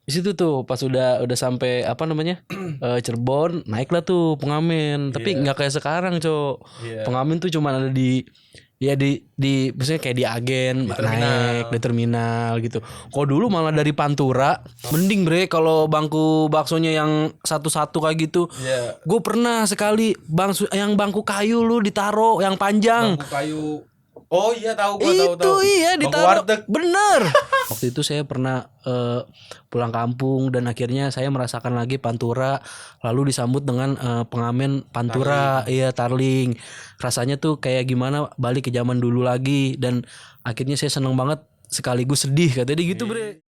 Di situ tuh pas udah sampai apa namanya Cirebon, naiklah tuh pengamen. Tapi Iya. nggak kayak sekarang, Cok. Iya. Pengamen tuh cuma ada di maksudnya kayak di agen Di naik terminal. di terminal gitu. Kok dulu malah dari Pantura mending bre kalau bangku baksonya yang satu-satu kayak gitu. Iya. Gue pernah sekali yang bangku kayu lu ditaro yang panjang. Bangku kayu. Oh iya, tahu gua, tahu. Itu iya Bangku ditaruh. warteg. Bener. Waktu itu saya pernah pulang kampung dan akhirnya saya merasakan lagi Pantura, lalu disambut dengan pengamen Pantura, iya Tarling. Rasanya tuh kayak gimana balik ke zaman dulu lagi, dan akhirnya saya seneng banget sekaligus sedih katanya gitu bre.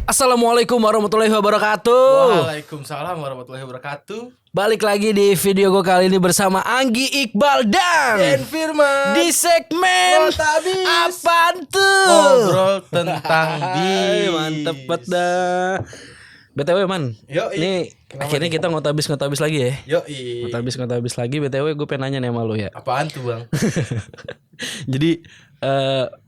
Assalamualaikum warahmatullahi wabarakatuh. Waalaikumsalam warahmatullahi wabarakatuh. Balik lagi di video gue kali ini bersama Anggi, Iqbal dan Firman di segmen Ngotak Bis. apaan tuh? Ngobrol tentang bis. Mantep banget dah. BTW man, Yoi. nih Kenapa akhirnya nih? kita ngotabis lagi ya. Yoi. Ngotabis lagi. BTW gue pengen nanya nih sama lu ya. Apaan tuh, Bang? Jadi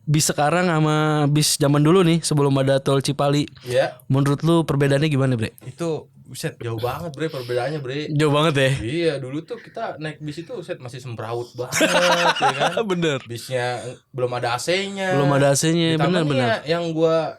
bis sekarang sama bis zaman dulu nih sebelum ada tol Cipali, Ya, menurut lu perbedaannya gimana bre? itu buset jauh banget, Bre, perbedaannya, Bre. Jauh banget ya. Iya, dulu tuh kita naik bis itu buset masih sembraut banget, ya kan? Bener. Bisnya belum ada AC-nya. Belum ada AC-nya, Ditambah nih bener. ya, yang gua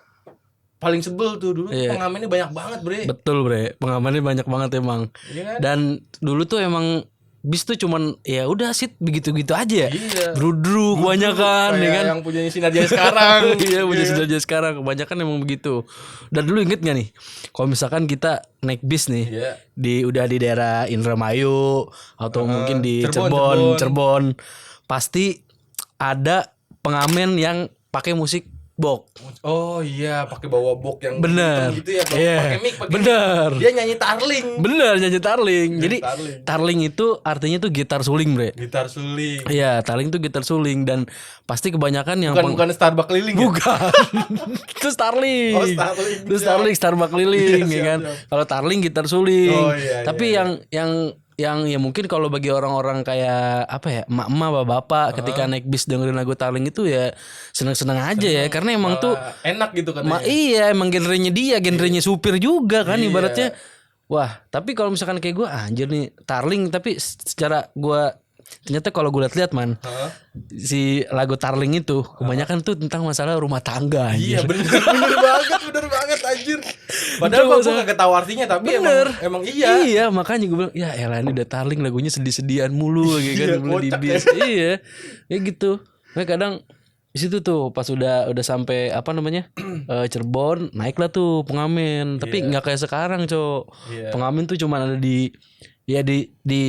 paling sebel tuh dulu Iya. pengamennya banyak banget, Bre. Betul bre, pengamannya banyak banget emang. Iya kan? Dan dulu tuh emang bis tuh cuman ya udah sih begitu-gitu aja ya. Iya. Brudru kebanyakan ya Kayak kan. yang punya Sinar Jaya sekarang. Iya punya Iya. sudah aja sekarang kebanyakan emang begitu. Dan dulu inget gak nih kalau misalkan kita naik bis nih Iya. udah di daerah Indramayu atau mungkin di Cirebon. Cirebon, pasti ada pengamen yang pakai musik box. Oh iya, pakai bawa box yang Bener. hitam gitu ya, Iya. pakai mic. Bener. Dia nyanyi tarling. Bener, nyanyi tarling. Jadi tarling. tarling itu artinya tuh gitar suling bre. Gitar suling. Iya, tarling tuh gitar suling, dan pasti kebanyakan yang Bukan Starbucks keliling ya? bukan. Itu Starling. Oh, Starling. Itu Starling, Starbucks keliling Iya, ya siap, kan. siap. Kalau tarling gitar suling. Oh, iya, Tapi iya, yang ya mungkin kalau bagi orang-orang kayak apa ya, emak-emak, bapak-bapak ketika naik bis dengerin lagu tarling itu ya seneng-seneng aja ya, karena emang tuh Malah enak gitu katanya. iya emang genrenya dia, genrenya supir juga kan Iya. ibaratnya. Wah, tapi kalau misalkan kayak gue anjir nih Tarling, tapi secara gue ternyata kalau gue lihat-lihat man, Hah? si lagu Tarling itu kebanyakan tuh tentang masalah rumah tangga anjir. Iya bener banget anjir. Padahal Betul, gue gak tahu artinya, tapi Bener. emang iya. Iya, makanya gue bilang ya elah ini udah Tarling lagunya sedih-sedihan mulu lagi kan Iya, dulu di kocak bis. Iya. Ya gitu. Nah, kadang di situ tuh pas udah sampai apa namanya Cirebon, naiklah tuh pengamen. Tapi nggak kayak sekarang, Cok. Iya. Pengamen tuh cuma ada di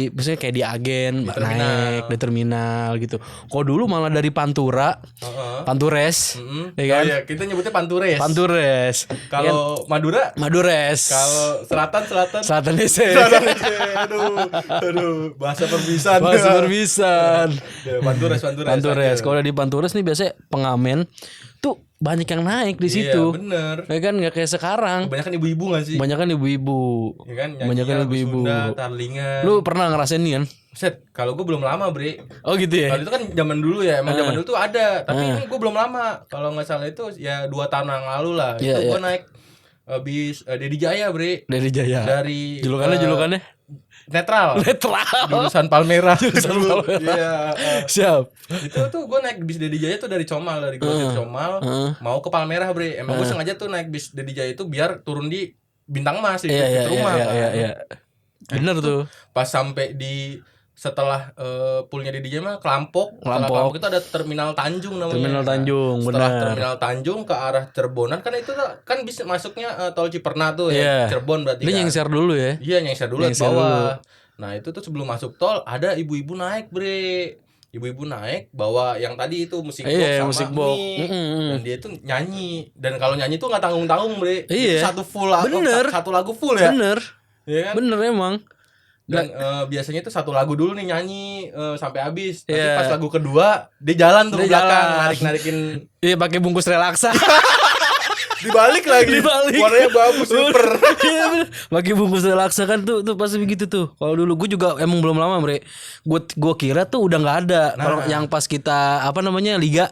maksudnya kayak di agen naik di terminal gitu. Kok dulu malah dari Pantura, Heeh. Pantures, Mm-mm. ya kan? Oh iya, kita nyebutnya Pantures. Pantures. Kalau Madura, Madures. kalau Selatan. Selatan Desa. Aduh, bahasa perpisahan. Bahasa perpisahan. Ya, Pantures. Pantures. Kalau di Pantures nih biasanya pengamen tuh banyak yang naik di Iya, situ. bener. Ya kan nggak kayak sekarang. Kebanyakan ibu-ibu gak sih? Kebanyakan ibu-ibu. Ya kan, Kebanyakan nyanyi lagu ibu-ibu. Sunda, tarlingan. Lu pernah ngerasain nih kan? Set, kalau gue belum lama, Bre. Oh gitu ya. Kalau itu kan zaman dulu ya, emang zaman dulu tuh ada. Tapi ini gue belum lama. Kalau nggak salah itu ya 2 tahun yang lalu lah. Iya, Itu gue naik bis Dedi Jaya, Bre. Dari Jaya. Dari Julukannya netral. netral. Jurusan Palmerah. Jurusan Palmerah. Iya. Siap. Itu tuh gue naik bis Dedi Jaya tuh dari Comal, dari Grosir Comal mau ke Palmerah, Bre. Emang gue sengaja tuh naik bis Dedi Jaya itu biar turun di Bintang Mas di dekat rumah kan. Iya. Bener tuh. Pas sampai di setelah poolnya Dedi Jaya mah Kelampok. Setelah Kelampok. Kelampok itu ada Terminal Tanjung namanya. Terminal Tanjung, Setelah benar. Terminal Tanjung ke arah Cirebonan kan itu kan bis masuknya tol Ciperna tuh Iya. ya. Cirebon berarti Dia kan. nyengser dulu ya. Iya, nyengser dulu ke Nyengser bawah. Nah, itu tuh sebelum masuk tol ada ibu-ibu naik, Bre. Ibu-ibu naik bawa yang tadi itu musik box Iya, sama musik box. mic. Dan dia itu nyanyi. Dan kalau nyanyi tuh nggak tanggung-tanggung, Bre. Iya. Itu satu full lagu, Bener. satu lagu full ya. Bener. Iya kan? Bener emang. Dan biasanya itu satu lagu dulu nih nyanyi sampai habis. Nanti Iya. pas lagu kedua dia jalan tuh Dia ke belakang jalan. narik-narikin. Iya pakai bungkus relaksa. Dibalik lagi. Warnanya bagus super. Iya bener. Pakai bungkus laksa kan tuh pasti begitu tuh. Kalau dulu gue juga emang belum lama bre. Gue kira tuh udah nggak ada. Kalau yang pas kita apa namanya liga,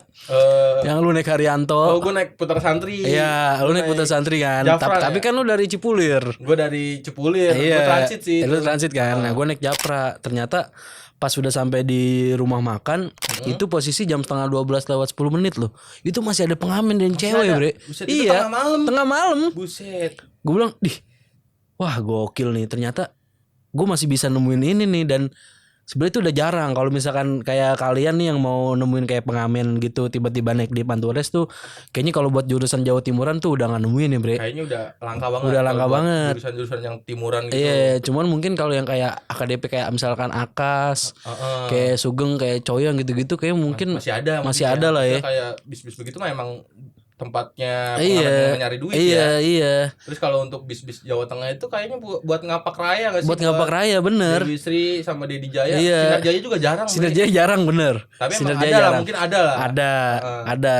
yang lu naik Haryanto. Oh gue naik Putra Santri. Iya, lu naik Putra Santri kan. Tapi kan lu dari Cipulir. Gue dari Cipulir. Iya. Gue transit sih. Lu transit kan. Nah gue naik Japra. Ternyata pas sudah sampai di rumah makan, itu posisi jam 11:30 lewat 10 menit loh. Itu masih ada pengamen dan cewek, bre. Buset, iya. Tengah malam. Buset. Gue bilang, wah gokil nih. Ternyata gue masih bisa nemuin ini nih. Dan sebenarnya itu udah jarang. Kalau misalkan kayak kalian nih yang mau nemuin kayak pengamen gitu tiba-tiba naik di Pantures tuh, kayaknya kalau buat jurusan Jawa Timuran tuh udah gak nemuin nih, bre. Kayaknya udah langka banget. Udah langka banget. Jurusan-jurusan yang timuran gitu. Iya, cuman mungkin kalau yang kayak AKDP kayak misalkan Akas, kayak Sugeng, kayak Coyong gitu-gitu kayak mungkin masih ada lah ya. Kayak bis-bis begitu mah emang tempatnya iya, nyari duit iya. Terus kalau untuk bis-bis Jawa Tengah itu kayaknya buat ngapak raya gak sih? Buat ngapak raya bener. Dewi Sri sama Dedi Jaya. Iya. Sinar Jaya juga jarang. Sinar Jaya jarang bener. Tapi Sinar emang ada lah, mungkin ada lah. Ada.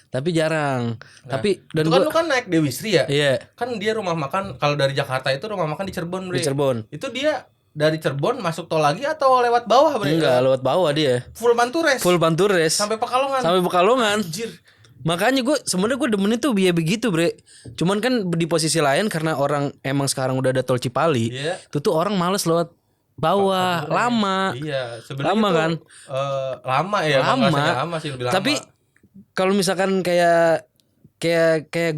Tapi jarang. Tapi dan itu kan lu kan naik Dewi Sri ya? Iya. Kan dia rumah makan kalau dari Jakarta itu rumah makan di Cirebon, bre. Di Cirebon. Itu dia dari Cirebon masuk tol lagi atau lewat bawah, bre? Enggak, lewat bawah dia. Full Pantures. Sampai Pekalongan. Anjir. Makanya sebenarnya gue demen itu biaya begitu, bre. Cuman kan di posisi lain karena orang emang sekarang udah ada tol Cipali, itu tuh orang males lewat bawah, lama. Iya, sebenarnya lama tuh, kan? Lama ya, lama sih lebih lama. Tapi kalau misalkan kayak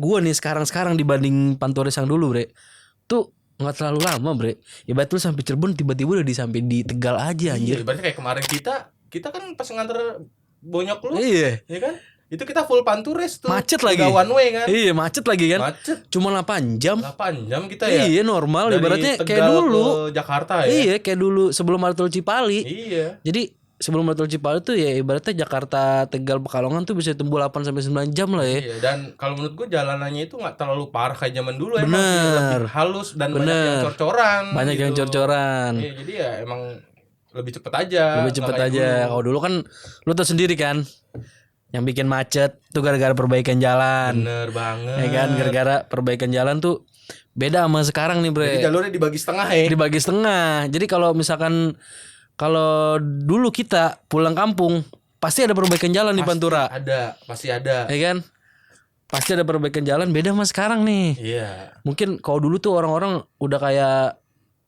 gue nih sekarang dibanding Pantores yang dulu, bre, tuh nggak terlalu lama, bre. Ya betul sampai Cirebon tiba-tiba udah sampai di Tegal aja, anjir. Iya, berarti kayak kemarin kita kan pas nganter bonyok lu, iya kan? Itu kita full Pantures tuh. Macet lagi. One way kan? Iya, macet lagi kan? Macet. Cuma 8 jam. 8 jam kita ya. Iya, normal. Dari ibaratnya Tegal kayak dulu ke Jakarta ya. Iya, kayak dulu sebelum ada tol Cipali. Iya. Jadi sebelum ada tol Cipali tuh ya ibaratnya Jakarta Tegal Pekalongan tuh bisa tempuh 8 sampai 9 jam lah ya. Iya, dan kalau menurut gue jalanannya itu enggak terlalu parah kayak zaman dulu. Bener. Emang lebih halus dan banyak yang cor-coran. Banyak yang cor-coran. Iya, jadi ya emang lebih cepet aja. Kalau dulu kan lu tau sendiri kan, yang bikin macet tuh gara-gara perbaikan jalan. Bener banget. Ya kan, gara-gara perbaikan jalan tuh beda sama sekarang nih, bre. Jadi jalurnya dibagi setengah ya. Dibagi setengah. Jadi kalau misalkan dulu kita pulang kampung pasti ada perbaikan jalan di Pantura. Pasti ada. Ya kan? Pasti ada perbaikan jalan, beda sama sekarang nih. Iya. Mungkin kalau dulu tuh orang-orang udah kayak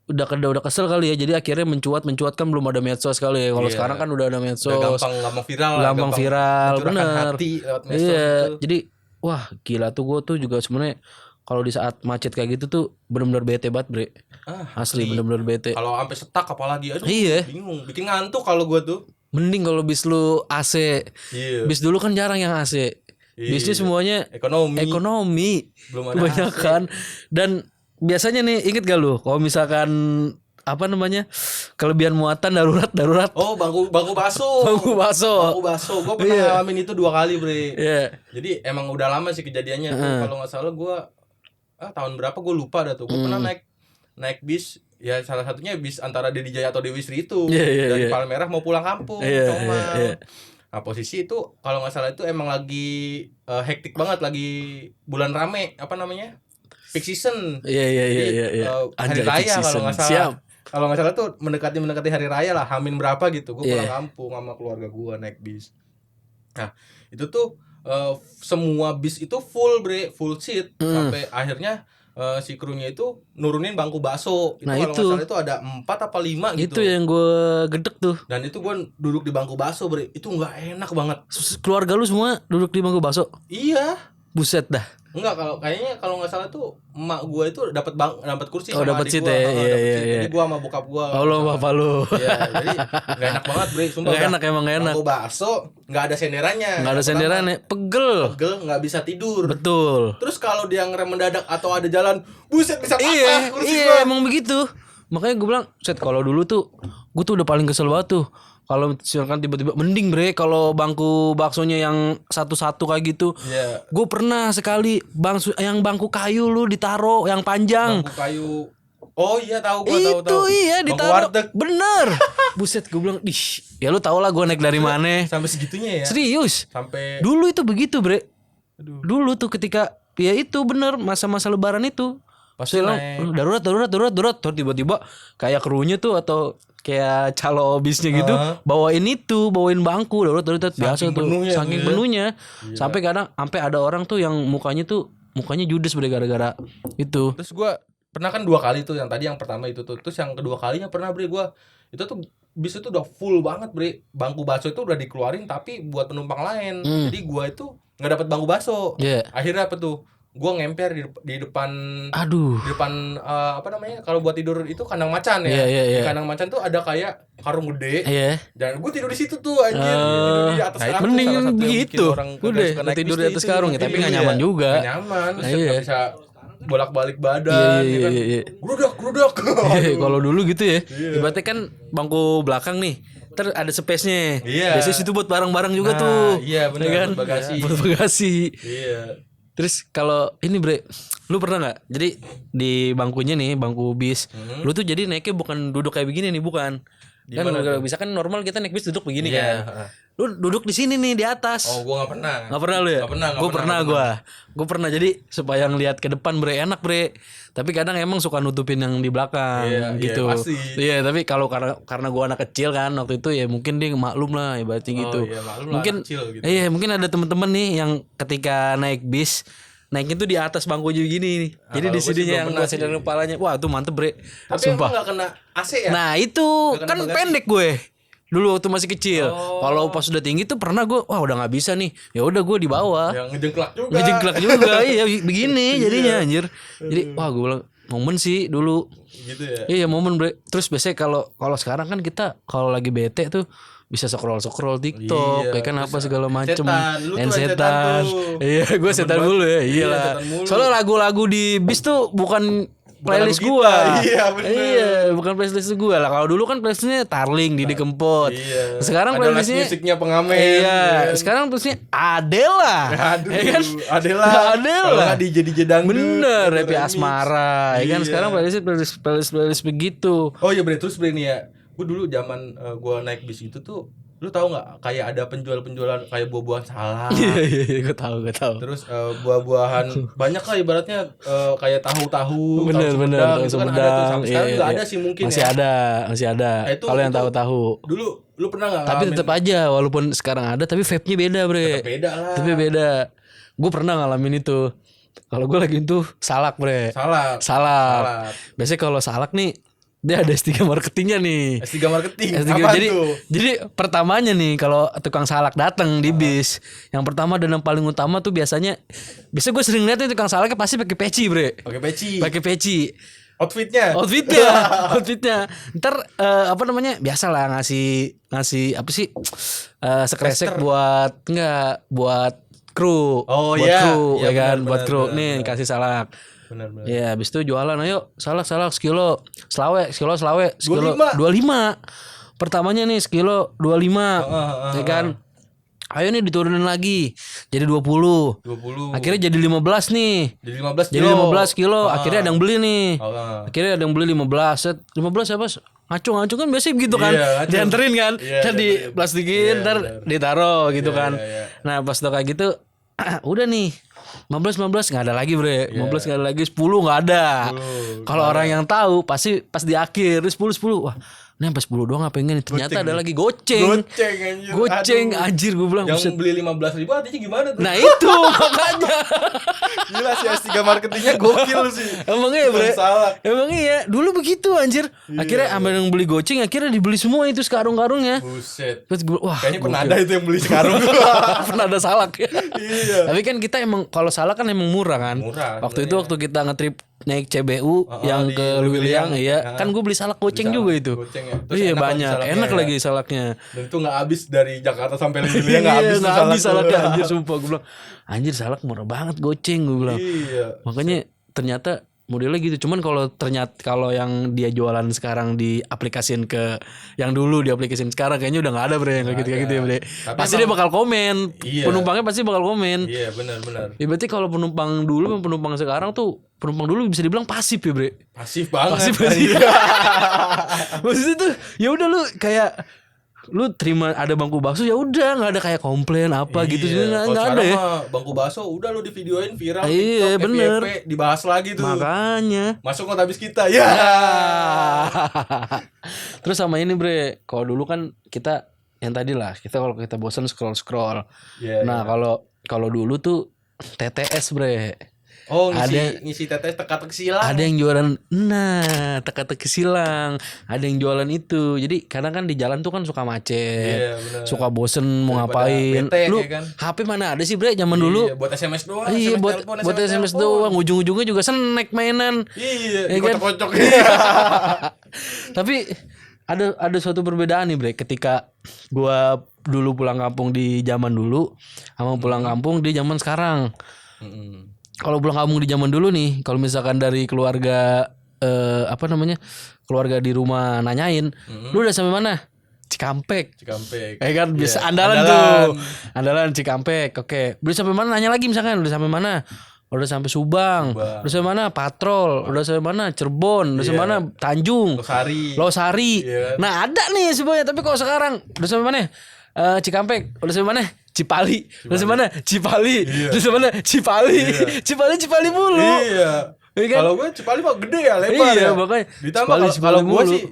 udah kesel kali ya, jadi akhirnya mencuat kan belum ada medsos kali ya. Kalau sekarang kan udah ada medsos, udah gampang viral, gampang viral, bener. Hati lewat medsos iya, gitu. jadi wah gila tuh gue tuh juga sebenarnya kalau di saat macet kayak gitu tuh benar-benar bete banget, bre. Asli benar-benar bete. Kalau sampai setak apalagi, aduh, iya, bingung, bikin ngantuk kalau gue tuh. Mending kalau bis lu AC. Iya. Bis dulu kan jarang yang AC. Bisnya semuanya ekonomi. Belum ada kebanyakan. Dan biasanya nih, inget gak lu kalau misalkan apa namanya, kelebihan muatan darurat. Oh, bangku baso. Gue pernah ngalamin itu 2 kali, bre. Jadi emang udah lama sih kejadiannya tuh. Kalau nggak salah gue tahun berapa gue lupa dah tuh. Gue pernah naik bis. Ya salah satunya bis antara Dedi Jaya atau Dewi Sri itu. Dari Palmerah mau pulang kampung. Nah, posisi itu kalau nggak salah itu emang lagi hektik banget, lagi bulan rame, apa namanya, peak season. Iya. Hari raya kalau nggak salah. Kalau nggak salah tuh mendekati hari raya lah, Hamin berapa gitu. Gue pulang kampung sama keluarga gue naik bis. Nah itu tuh semua bis itu full, bre, full seat. Sampai akhirnya si krunya itu nurunin bangku bakso. Itu kalau nggak salah itu ada 4 apa 5 gitu. Itu yang gue gedek tuh. Dan itu gue duduk di bangku bakso, bre. Itu nggak enak banget. Keluarga lu semua duduk di bangku bakso? Iya. Buset dah. Enggak, kalau nggak salah tuh emak gue itu dapat kursi sama dapat adik gue. Iya. Jadi gue sama bokap gue. Oh, lo bapak lu. Iya, jadi nggak enak banget, bre. Sumpah. Nggak enak, emang nggak enak. Bangku bakso nggak ada senderannya. Nggak ada senderannya, pegel, nggak bisa tidur. Betul. Terus kalau dia ngerem mendadak atau ada jalan, buset bisa patah kursi Iya, emang begitu. Makanya gue bilang, set, kalau dulu tuh gue tuh udah paling kesel banget tuh. Kalau misalkan tiba-tiba mending, bre, kalau bangku baksonya yang satu-satu kayak gitu. Iya. Gue pernah sekali yang bangku kayu lu ditaro yang panjang. Bangku kayu. Oh iya, tahu. Itu iya ditaruh. Bener. Buset, gue bilang, ya lu tau lah gue naik dari mana. Sampai segitunya ya. Serius. Sampai dulu itu begitu, bre. Dulu tuh ketika ya itu bener masa-masa lebaran itu. Pasti naik. Darurat terus tiba-tiba kayak krunya tuh atau kayak calo bisnya gitu bawain bangku darurat biasa tuh saking penuhnya sampai kadang ada orang tuh yang mukanya judes gara-gara itu. Terus gue pernah kan 2 kali tuh, yang tadi yang pertama itu tuh, terus yang kedua kalinya pernah bre gue itu tuh bis itu udah full banget bre, bangku bakso itu udah dikeluarin tapi buat penumpang lain. Jadi gue itu nggak dapat bangku bakso. Akhirnya apa tuh, gue ngemper di depan di depan apa namanya kalau buat tidur itu kandang macan ya. Di kandang macan tuh ada kayak karung gede dan gue tidur di situ tuh anjir. Tidur di atas karung. Mending begitu udah tidur di atas karung ya, tapi nggak nyaman juga. Nggak nyaman, nggak bisa bolak-balik badan. Gerudak. Kalau dulu gitu ya, ibaratnya kan bangku belakang nih, ada space-nya. Biasanya situ buat barang-barang juga tuh. Iya benar, kan? Buat bagasi. Iya. Terus kalau ini bre, lu pernah nggak? Jadi di bangkunya nih, bangku bis, lu tuh jadi naiknya bukan duduk kayak begini nih, bukan. Kan bisa kan normal kita naik bis duduk begini kan. Lu duduk di sini nih di atas. Oh, gua enggak pernah. Enggak pernah lu ya? Gua pernah jadi supaya ngelihat ke depan bre, enak bre. Tapi kadang emang suka nutupin yang di belakang gitu. Iya, tapi kalau karena gua anak kecil kan waktu itu ya mungkin dia maklum lah ibaratnya gitu. Mungkin kecil, gitu. Iya, mungkin ada teman-teman nih yang ketika naik bis naiknya tuh di atas bangku juga gini nih. Jadi di sininya yang buat sandal kepalanya. Wah, itu mantep bre. Tapi sumpah. Emang gak kena AC ya? Nah, itu kan pendek gue. Dulu waktu masih kecil. Kalau pas udah tinggi tuh pernah gue udah nggak bisa nih. Ya udah gue di bawah. Yang ngejengklak juga. Iya begini jadinya anjir. Jadi gue bilang momen sih dulu. Gitu ya. Iya momen bre. Terus biasanya kalau sekarang kan kita kalau lagi bete tuh bisa scroll TikTok, kayak kan apa segala macem. Setan. Iya, gue setan dulu ya. Iyalah. Soalnya lagu-lagu di bis tuh bukan playlist gua. Iya bener. Iya, bukan playlist gua lah. Kalau dulu kan playlistnya Tarling, Didi Kempot. Iya. Sekarang playlistnya musiknya Pengamen. Iya. Sekarang playlistnya Adela. Aduh, ya kan? Adela. Kalau enggak DJ dangdut. Bener, Repi Asmara. Ya kan sekarang playlist begitu. Oh iya bre, terus bre nih ya. Gue dulu zaman gue naik bis itu tuh, lu tahu nggak kayak ada penjualan kayak buah-buahan salak. Iya, gue tahu. Terus buah-buahan banyak lah ibaratnya kayak tahu bener, itu kan ada tuh. Sampai sekarang juga ada sih mungkin masih ada. Kalau yang tahu. Dulu lu pernah nggak? Tapi tetap aja walaupun sekarang ada tapi vape-nya beda bre. Tetap beda lah. Tapi beda. Gue pernah ngalamin itu. Kalau gue lagi itu salak bre. Salak. Biasanya kalau salak nih dia ada S3 marketingnya nih. S3 marketing. Jadi pertamanya nih kalau tukang salak datang di bis, yang pertama dan yang paling utama tuh biasa gue sering lihat nih tukang salaknya pasti pakai peci, bre. Pakai peci. Outfitnya. Ntar biasalah ngasih apa sih? Sekresek buat kru. Oh buat iya. Kru, ya kan, buat kru. Bener. Nih kasih salak. Benar. Ya, habis itu jualan, ayo salak sekilo, selawe, sekilo 25. Pertamanya nih sekilo 25. Ya kan? Ayo nih diturunin lagi. Jadi 20. Akhirnya jadi 15 nih. Jadi 15 kilo. Akhirnya ada yang beli nih. Akhirnya ada yang beli 15. 15 apa? Ngaco kan biasa gitu kan. Dianterin kan. Kan di plastikin ntar ditaruh gitu kan. Nah, pas udah kayak gitu udah nih 15 nggak ada lagi bre. 15 nggak ada lagi, 10 nggak ada. Kalau orang yang tahu pasti pas di akhir 10 wah ini sampai 10 doang apa enggak nih, ternyata ada lagi goceng anjir gue bilang yang beli 15.000 artinya gimana tuh? Nah itu makanya gila sih S3 marketingnya gokil sih. Emang iya bre. Emang iya dulu begitu anjir. Akhirnya ambil yang beli goceng, akhirnya dibeli semua itu sekarung-karungnya. Buset. Terus gue, wah kayaknya pernah ada itu yang beli sekarung. Pernah ada salak ya. Iya. Tapi kan kita emang kalau salak kan emang murah kan. Waktu kita ngetrip naik CBU yang ke Luwiliang kan gue beli salak goceng juga itu. Iya banyak, enak lagi salaknya. Dan itu nggak habis dari Jakarta sampai Luwiliang nggak habis salaknya anjir sumpah gue bilang. Anjir salak murah banget goceng gue bilang. Iya. Makanya ternyata modelnya gitu. Cuman kalau yang dia jualan sekarang diaplikasiin ke yang dulu diaplikasiin sekarang kayaknya udah nggak ada bre yang kayak gitu ya bre. Pasti dia bakal komen. Penumpangnya pasti bakal komen. Iya benar. Ya berarti kalau penumpang dulu sama penumpang sekarang tuh penumpang dulu bisa dibilang pasif ya bre. Pasif banget. Maksudnya tuh ya udah lu kayak lu terima ada bangku bakso ya udah, nggak ada kayak komplain apa gitu sih, nggak ada ya. Bangku bakso udah lu di videoin viral iya, TikTok, bener. FYP dibahas lagi tuh. Makanya masuk kota habis kita ya. Terus sama ini bre, kalau dulu kan kita yang tadi lah, kita kalau kita bosan scroll. Nah kalau dulu tuh TTS bre. Oh ngisi TTS teka-teki silang. Ada yang jualan teka-teki silang. Ada yang jualan itu. Jadi kadang kan di jalan tuh kan suka macet, suka bosen mau ngapain. Bete, lu ya kan? HP mana ada sih bre zaman dulu? Buat SMS doang. Iya buat SMS doang. Ujung-ujungnya juga snack mainan. Iya ya kan? kocok-kocok. Tapi ada suatu perbedaan nih bre, ketika gua dulu pulang kampung di zaman dulu sama pulang kampung di zaman sekarang. Kalau pulang kampung di zaman dulu nih, kalau misalkan dari keluarga keluarga di rumah nanyain, lu udah sampai mana? Cikampek. Kan biasa andalan Cikampek. Oke. Udah sampai mana? Nanya lagi misalkan udah sampai mana? Udah sampai Subang. Udah sampai mana? Patrol. Udah sampai mana? Cirebon. Udah sampai mana? Tanjung. Losari. Nah, ada nih semuanya, tapi kalau sekarang udah sampai mana? Cikampek. Udah sampai mana? Cipali. Udah sampai mana? Cipali. Udah sampai mana? Cipali mulu. Iya. Kalau gue Cipali mah gede ya, lebar ya. Makanya. Ditambah kalau gue sih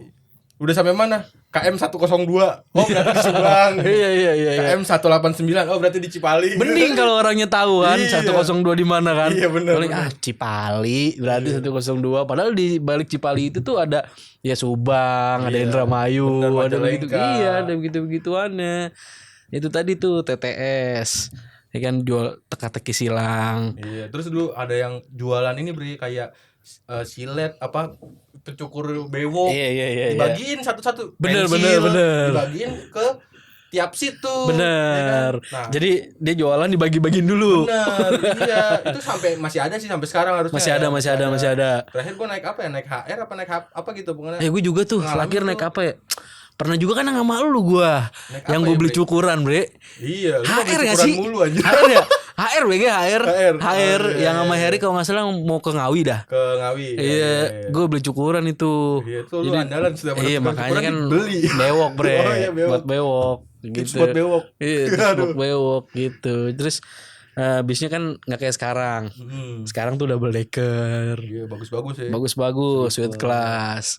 udah sampai mana? KM 102. Oh berarti di Subang. Iya. KM 189. Oh berarti di Cipali. Mending kalau orangnya tahu kan 102 di mana kan. Iya benar. Cipali berarti 102. Padahal di balik Cipali itu tuh ada ya Subang, ada Indramayu, ada begitu. Iya, ada begitu-begituannya. Itu tadi tuh TTS. Ya kan jual teka-teki silang. Iya, terus dulu ada yang jualan ini beri kayak silet apa pencukur bewok. Iya. Dibagiin satu-satu. Bener. Dibagiin ke tiap situ. Bener. Ya kan? Nah, jadi dia jualan dibagi-bagiin dulu. Bener. Iya. Itu sampai masih ada sih sampai sekarang harusnya. Masih ada. Terakhir gue naik apa ya? Naik HR apa naik apa gitu pokoknya. Gue juga tuh terakhir naik apa ya? Pernah juga kan sama lu gua yang gue beli cukuran bre. Iya. HR gak sih? Mulu aja. HR ya? HR yang sama Harry kalau nggak salah mau ke Ngawi dah. Ke Ngawi. Iya. Gue beli cukuran itu. Iya itu lu andalan sudah. Iya makanya kan beli. Bewok bre. Buat bewok. Gitu. Buat bewok. Iya buat bewok gitu. Terus bisnya kan nggak kayak sekarang. Sekarang tuh double decker. Iya bagus-bagus ya. Bagus suite class.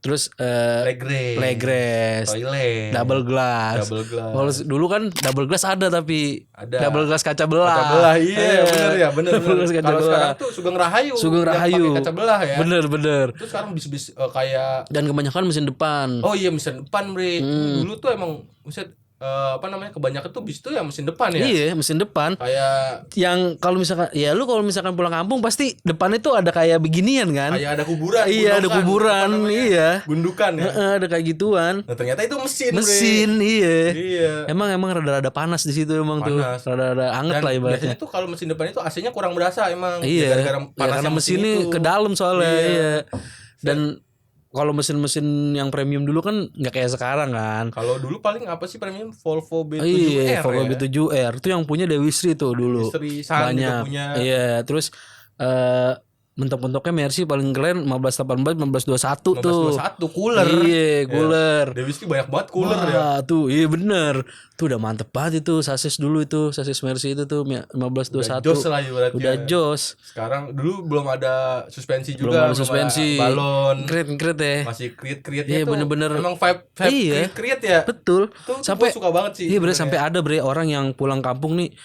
Terus legres, toilet, double glass. Kalau dulu kan double glass ada tapi double glass kaca belah. Kaca belah iya bener. Kalau sekarang tuh Sugeng Rahayu. Pakai kaca belah ya. Bener. Terus sekarang bis kayak dan kebanyakan mesin depan. Oh iya mesin depan bre. Dulu tuh emang kebanyakan tuh bis tuh ya mesin depan ya. Iya mesin depan. Kayak yang kalau misalkan pulang kampung pasti depannya tuh ada kayak beginian kan. Kayak ada kuburan. Iya ada kuburan. Iya. Gundukan ya. Ada kayak gituan. Nah ternyata itu mesin iya. Emang rada-rada panas di situ emang panas. Tuh. Rada-rada anget dan lah ibaratnya. Biasanya tuh kalau mesin depan itu AC-nya kurang berasa emang. Iya. Karena mesinnya ke dalam soalnya. Iya. Dan kalau mesin-mesin yang premium dulu kan nggak kayak sekarang kan. Kalau dulu paling apa sih premium? Volvo B7R. Iya, Volvo B7R itu yang punya Dewi Sri tuh dulu. Dewi Sri banyak. Punya. Iya, terus mentok-mentoknya Mercy paling keren 1518 1521 tuh. 1521 cooler. Iya, cooler. Ya. Dewi Sri banyak banget cooler ya. Tuh, iya bener. Tuh udah mantep banget itu sasis dulu itu, sasis Mercy itu tuh 1521. Udah jos lah ibaratnya. Udah jos. Sekarang dulu belum ada suspensi juga. Belum ada suspensi. Balon. Kret ya. Masih krit-kritnya iya, tuh. Bener-bener. Emang vibe krit ya. Betul. Tuh, sampai suka banget sih. Iya bre, sampai ada bre orang yang pulang kampung nih.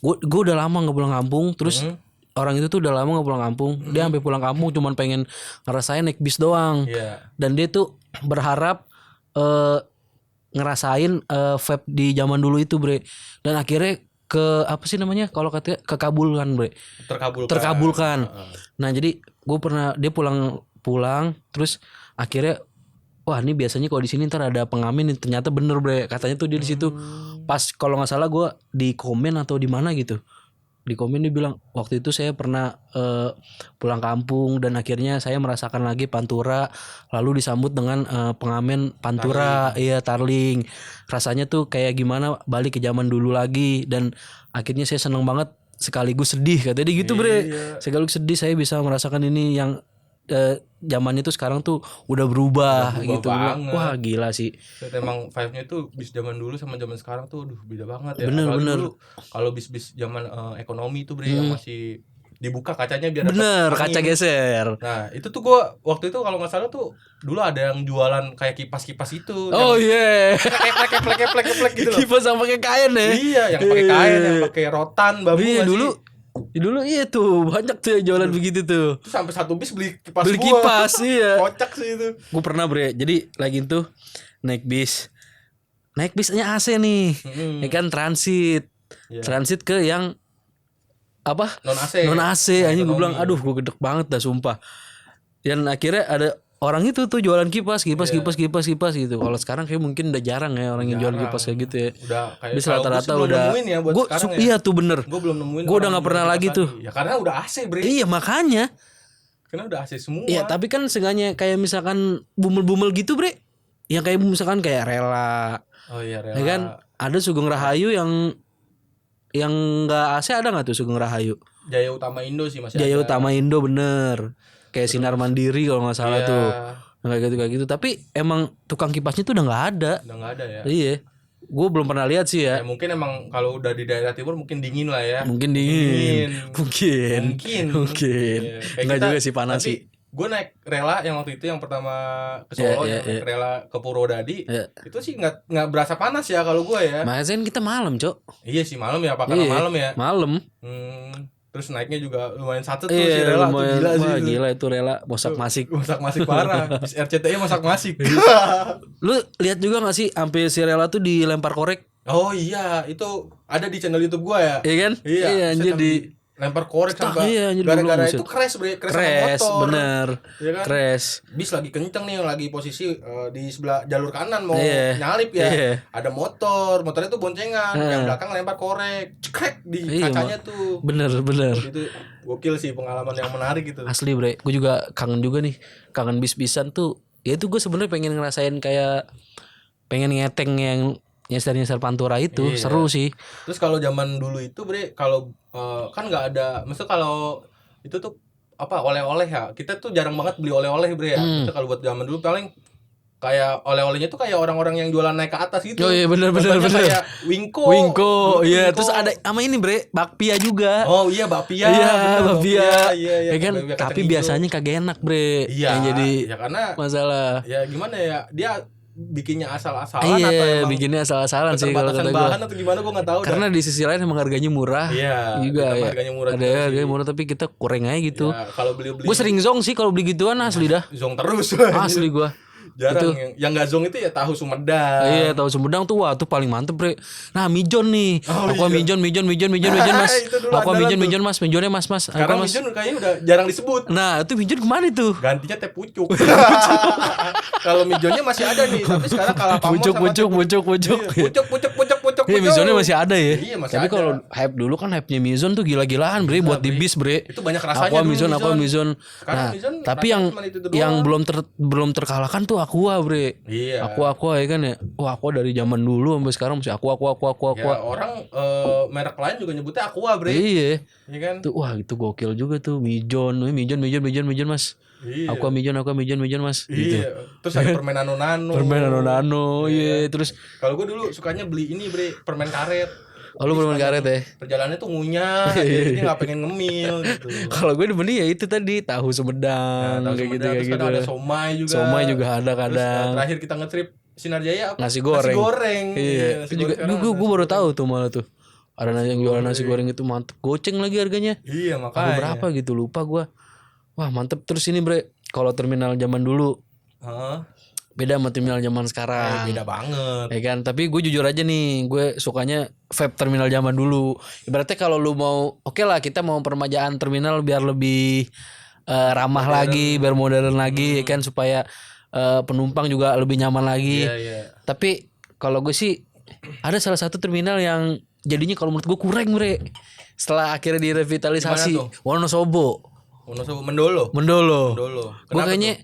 Gue udah lama gak pulang kampung. Terus orang itu tuh udah lama gak pulang kampung. Dia sampai pulang kampung cuman pengen ngerasain naik bis doang. Dan dia tuh berharap ngerasain vape di zaman dulu itu bre. Dan akhirnya ke apa sih namanya kalau katanya kekabulkan bre. Terkabulkan. Nah jadi dia pulang terus akhirnya wah ini biasanya kalau di sini ntar ada pengamen, ternyata bener bre katanya tuh dia di situ. Pas kalau nggak salah gue di komen atau di mana gitu. Di komen dia bilang waktu itu saya pernah pulang kampung dan akhirnya saya merasakan lagi pantura, lalu disambut dengan pengamen pantura, tarling. Rasanya tuh kayak gimana balik ke zaman dulu lagi, dan akhirnya saya seneng banget sekaligus sedih katanya dia gitu bre. Sekaligus sedih saya bisa merasakan ini yang zamannya tuh sekarang tuh udah berubah gitu. banget. Wah gila sih. Emang vibe-nya tuh bis zaman dulu sama zaman sekarang tuh beda banget ya. Bener. Dulu kalau bis zaman ekonomi tuh yang masih dibuka kacanya biar bener kaca geser. Nah itu tuh gua waktu itu kalau nggak salah tuh dulu ada yang jualan kayak kipas itu. Oh iya. Keplek gitu loh. Kipas sama pakai kain ya. Iya, yang pakai kain, yang pakai rotan bambu. Iya dulu iya tuh banyak tuh yang jualan begitu tuh. Terus sampai satu bis beli kipas. Iya. Kocak sih itu. Gue pernah jadi lagi tuh naik bisnya AC nih, ya kan transit ke yang apa non AC aja. Gue bilang aduh gue gedek banget dah sumpah. Dan akhirnya ada orang itu tuh jualan kipas gitu. Kalau sekarang kayak mungkin udah jarang ya orang yang jual kipas kayak gitu ya. Udah kayak bis rata-rata udah ya gue iya tuh bener. Gue belum nemuin. Gue udah nggak pernah lagi tuh. Ya karena udah AC bre. Iya makanya. Karena udah AC semua. Iya tapi kan sengaja kayak misalkan bumel-bumel gitu bre. Yang kayak misalkan kayak Rela. Oh iya Rela. Ya kan ada Sugeng Rahayu yang nggak AC ada nggak tuh Sugeng Rahayu? Jaya Utama Indo sih masih Jaya ada. Utama Indo bener. Kayak Sinar Mandiri kalau nggak salah tuh. Kayak gitu. Tapi emang tukang kipasnya tuh udah nggak ada. Udah nggak ada ya. Iya. Gue belum pernah lihat sih ya. Mungkin emang kalau udah di daerah timur mungkin dingin lah ya. Mungkin. Enggak juga sih panas sih. Gue naik Rela yang waktu itu yang pertama ke Solo, naik Rela ke Purwodadi. Itu sih nggak berasa panas ya kalau gue ya. Makanya kita malam, Cok. Iya sih malam ya, apa karena malam ya? Malam. Terus naiknya juga lumayan satu tuh si Rela tuh gila sih. Gila itu Rela Mosak Masik parah. Bis RCTI Mosak Masik. Lu lihat juga enggak sih sampai si Rela tuh dilempar korek? Oh iya, itu ada di channel YouTube gua ya. Iya kan? Iya anjir di lempar korek sampai gara-gara itu crash motor. Bener. Ya kan? Crash. Bis lagi kenceng nih, lagi posisi di sebelah jalur kanan mau nyalip ya. Ada motornya tuh boncengan, yang belakang lempar korek, cekrek di kacanya tuh. Bener. Itu gokil sih, pengalaman yang menarik gitu. Asli bre, gue juga kangen juga nih, kangen bis-bisan tuh. Ya itu gue sebenarnya pengen ngerasain kayak pengen ngeteng yang nyasar Pantura itu. Seru sih. Terus kalau zaman dulu itu bre, kalau kan nggak ada, maksudnya kalau itu tuh apa oleh-oleh ya, kita tuh jarang banget beli oleh-oleh bre ya. Maksudnya kalau buat zaman dulu paling kayak oleh-olehnya tuh kayak orang-orang yang jualan naik ke atas gitu. Oh iya benar. Kayak Wingko. Iya, terus ada sama ini bre, bakpia juga. Oh iya bakpia. Iya, bakpia. Iya kan tapi biasanya kagak enak bre. Iya. Yang jadi ya karena masalah. Ya gimana ya, dia bikinnya asal-asalan atau emang bikinnya asal-asalan sih kalau kata gue. Atau gimana gue nggak tahu. Karena di sisi lain emang harganya murah. Iya. Juga ya. Harganya murah. Ada harganya murah tapi kita kurang aja gitu. Ya, kalau beli. Gue sering zong sih kalau beli gituan asli dah. Zong terus. Asli gue. Jarang yang nggak zong itu ya tahu Sumedang. Iya tahu Sumedang tuh wah tuh paling mantep bre. Nah mijon nih. Aku mijon mas. Aku mijon mas. Mijonnya mas. Sekarang mijon kayaknya udah jarang disebut. Nah itu mijon kemana tuh? Gantinya teh pucuk. Kalau mijonnya masih ada nih, tapi sekarang kalah pamor sama pucuk. Pucuk. Iya mijonnya masih ada ya. Iya masih tapi ada. kalau hype dulu kan hype-nya mizon tuh gila-gilaan bre buat di bis bre. Itu banyak rasanya. Aku mizon. Nah tapi yang belum terkalahkan tuh Aqua bre. Iya. Aqua ya kan ya. Wah Aqua dari zaman dulu sampai sekarang masih Aqua. Ya, orang merek lain juga nyebutnya Aqua bre. Iya. Iya kan. Tuh wah itu gokil juga tuh mijon mas. Iya. Aqua mijon mas. Gitu. Iya. Terus ada permen nano. Iya. Terus kalau gue dulu sukanya beli ini bre, permen karet. Oh lu permen karet ya? Perjalanannya tuh ngunyah, jadi nggak pengen ngemil gitu. Kalau gue demen ya itu tadi tahu Sumedang kayak gitu. Terus ada somai juga. Somai juga ada kadang. Terus terakhir kita nge-trip Sinar Jaya apa? Nasi goreng. Iya. Itu juga gue baru tahu tuh malah tuh. Ada yang jualan nasi goreng itu mantep. Goceng lagi harganya. Iya makanya. Berapa gitu lupa gue. Wah mantep. Terus ini bre, kalau terminal zaman dulu. Beda sama terminal zaman sekarang. Beda banget. Ya kan, tapi gue jujur aja nih, gue sukanya vape terminal zaman dulu. Ibaratnya kalau lu mau, oke lah kita mau permajaan terminal biar lebih ramah lagi, biar modern lagi, ya kan supaya penumpang juga lebih nyaman lagi. Iya. Tapi kalau gue sih ada salah satu terminal yang jadinya kalau menurut gue kurang bre. Setelah akhirnya direvitalisasi, Wonosobo. Mendolo. Gue kayaknya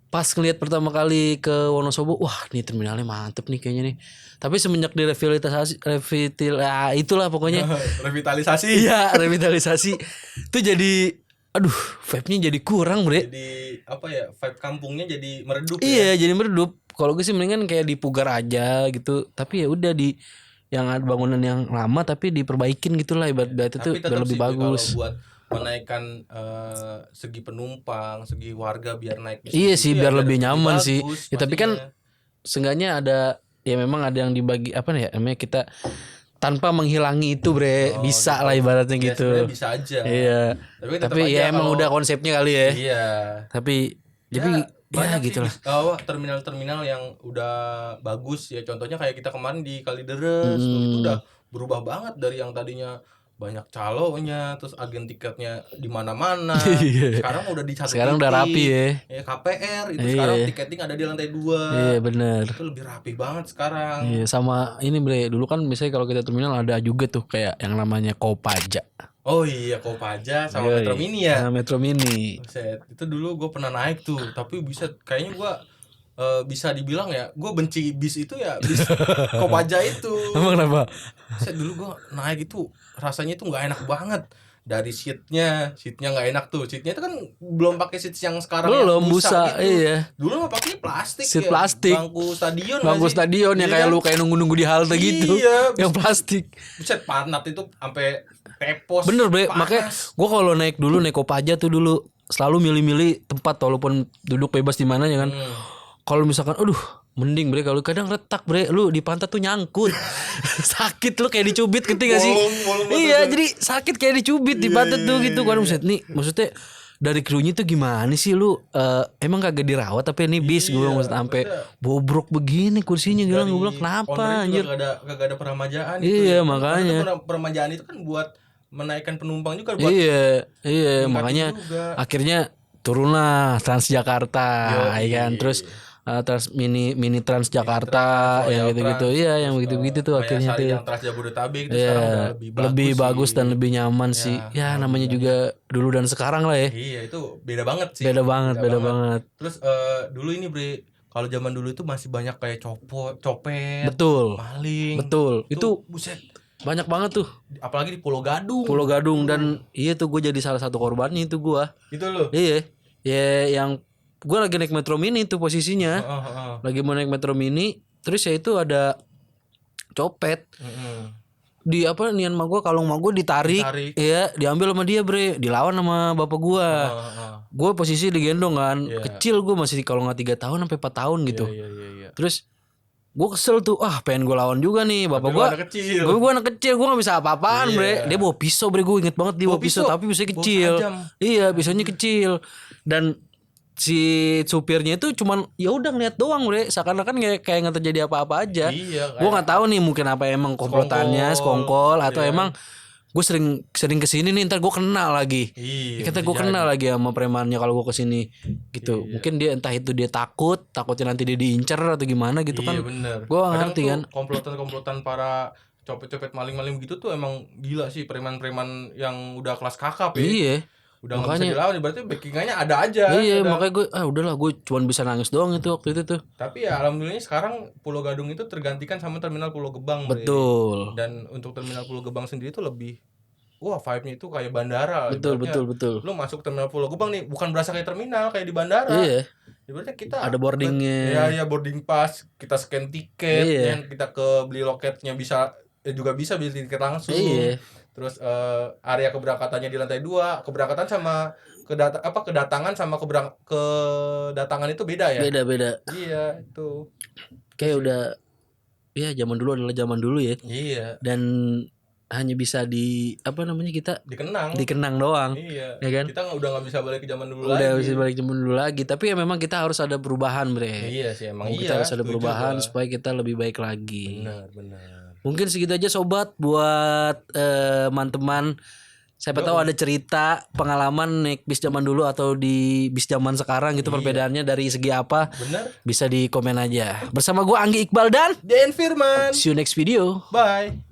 pas ngeliat pertama kali ke Wonosobo, wah nih terminalnya mantep nih kayaknya nih. Tapi semenjak itulah pokoknya. Revitalisasi. Iya, revitalisasi. Itu jadi aduh vibe-nya jadi kurang bre. Jadi apa ya, vibe kampungnya jadi meredup Iya jadi meredup. Kalau gue sih mendingan kayak dipugar aja gitu. Tapi ya udah di yang ada bangunan yang lama tapi diperbaikin gitulah ibarat itu Tapi biar tetap lebih sih bagus. kalau buat menaikkan segi penumpang, segi warga biar naik bis Iya itu sih ya biar lebih nyaman sih. bagus, Ya tapi kan pastinya. seenggaknya ada ya memang ada yang dibagi apa nih ya namanya kita tanpa menghilangi itu bre bisa gitu. lah ibaratnya Ya, gitu. sebenarnya bisa aja. Iya. Tapi tetap Tapi aja ya emang kalau- udah konsepnya kali ya. Iya. Tapi jadi ya banyak gitu lah. sih terminal-terminal yang udah bagus ya, contohnya kayak kita kemarin di Kalideres tuh, itu udah berubah banget dari yang tadinya banyak calonya, terus agen tiketnya di mana-mana. Iya. Sekarang udah di satu Sekarang udah titik. rapi ya. Ya KPR itu Iya. sekarang tiketing ada di lantai 2. Iya bener. Itu lebih rapi banget sekarang. Iya sama ini bre dulu kan misalnya kalau kita terminal ada juga tuh kayak yang namanya Kopaja. Oh iya, Kopaja sama Yoi. Metro Mini ya. Nah, Metro Mini. Buset, itu dulu gue pernah naik tuh, tapi bisa kayaknya gue bisa dibilang ya, gue benci bis itu ya, bis Kopaja itu. Emang kenapa? Buset, dulu gue naik itu rasanya itu nggak enak banget. Dari seatnya nggak enak tuh. Seatnya itu kan belum pakai seat yang sekarang Belum yang busa, gitu. iya. Dulu mah pakai plastik. Seat ya. plastik. Bangku stadion. Bangku nggak sih? stadion yang Iya kayak kan? lu kayak nunggu-nunggu di halte gitu. Iya. Yang plastik. Buset, pantat itu sampai tepos. Bener bre, panas. makanya gue kalau naik dulu naik Kopaja tuh dulu selalu milih-milih tempat walaupun duduk bebas di mana ya kan. Kalau misalkan, aduh, mending bre kalau kadang retak bre, lu di pantat tuh nyangkut, sakit lu kayak dicubit gitu gak sih? Bolong Iya, jadi sakit kayak dicubit di pantat tuh gitu kan nih, maksudnya dari krunya tuh gimana sih lu emang kagak dirawat tapi ini bis gue maksud sampai bobrok begini kursinya gue bilang kenapa anjir? Kagak ada peremajaan Iya, itu. makanya. Peremajaan itu kan buat menaikkan penumpang juga buat Iya makanya juga. akhirnya turunlah Transjakarta Yoi. ya kan terus mini Transjakarta yang gitu-gitu iya yang begitu-begitu tuh akhirnya tuh yang Trans Jabodetabek itu sekarang udah lebih bagus sih. dan lebih nyaman sih ya namanya juga dulu dan sekarang lah ya. Iya, itu beda banget sih. Beda banget. Terus dulu ini bre, kalau zaman dulu itu masih banyak kayak copet, Betul. maling. Betul. Itu buset. Banyak banget tuh. Apalagi di Pulau Gadung. Pulau Gadung dan iya tuh gue jadi salah satu korbannya itu gue. Itu loh. Iya. Ya yang gue lagi naik Metro Mini tuh posisinya. Lagi mau naik Metro Mini, terus ya itu ada copet. Di apa nian mak gue kalung mak gue ditarik. Iya, diambil sama dia bre, dilawan sama bapak gue. Gue posisi digendong kan, kecil gue masih kalau nggak 3 tahun sampai 4 tahun gitu. Iya. Terus gue kesel tuh, pengen gue lawan juga nih bapak gue. Gue anak kecil, gue nggak bisa apa-apaan bre. Dia bawa pisau bre, gue inget banget dia bawa pisau, tapi pisaunya kecil. Iya, pisaunya kecil. Dan si supirnya itu cuman ya udah ngeliat doang bre, seakan-akan kayak nggak terjadi apa-apa aja. Gue nggak tahu nih mungkin apa emang komplotannya sekongkol atau emang gue sering kesini nih ntar gue kenal lagi. Kata gue kenal lagi sama premannya kalau gue kesini gitu. Mungkin dia entah itu dia takutnya nanti dia diincer atau gimana gitu kan. Gue nggak ngerti kan. Komplotan para copet-copet maling-maling gitu tuh emang gila sih, preman-preman yang udah kelas kakap ya. Iya. Udah nggak bisa dilawan, berarti backingannya ada aja. Iya, makanya gue udahlah gue cuma bisa nangis doang itu waktu itu tuh. Tapi ya alhamdulillah sekarang Pulau Gadung itu tergantikan sama terminal Pulau Gebang. Betul. Dan untuk terminal Pulau Gebang sendiri itu lebih vibe-nya itu kayak bandara. Betul. Lu masuk terminal Pulau Gebang nih bukan berasa kayak terminal, kayak di bandara. Iya. Ibaratnya kita ada boardingnya. Iya, boarding pass, kita scan tiket, yang kita ke beli loketnya bisa juga bisa beli tiket langsung. Iya. Terus area keberangkatannya di lantai 2, keberangkatan sama kedatangan sama kedatangan itu beda ya? Beda. Iya, itu. Kayak udah ya zaman dulu adalah zaman dulu ya. Iya. Dan hanya bisa kita dikenang doang. Iya. Ya kan? Kita udah nggak bisa balik ke zaman dulu lagi. Udah bisa balik zaman dulu lagi, tapi ya memang kita harus ada perubahan, bre. Iya sih emang. Kita harus ada perubahan supaya kita lebih baik lagi. Benar. Mungkin segitu aja sobat buat teman-teman. Siapa tahu ada cerita pengalaman naik bis zaman dulu atau di bis zaman sekarang gitu perbedaannya dari segi apa. Benar. Bisa di komen aja. Bersama gue Anggi Iqbal dan Den Firman. See you next video. Bye.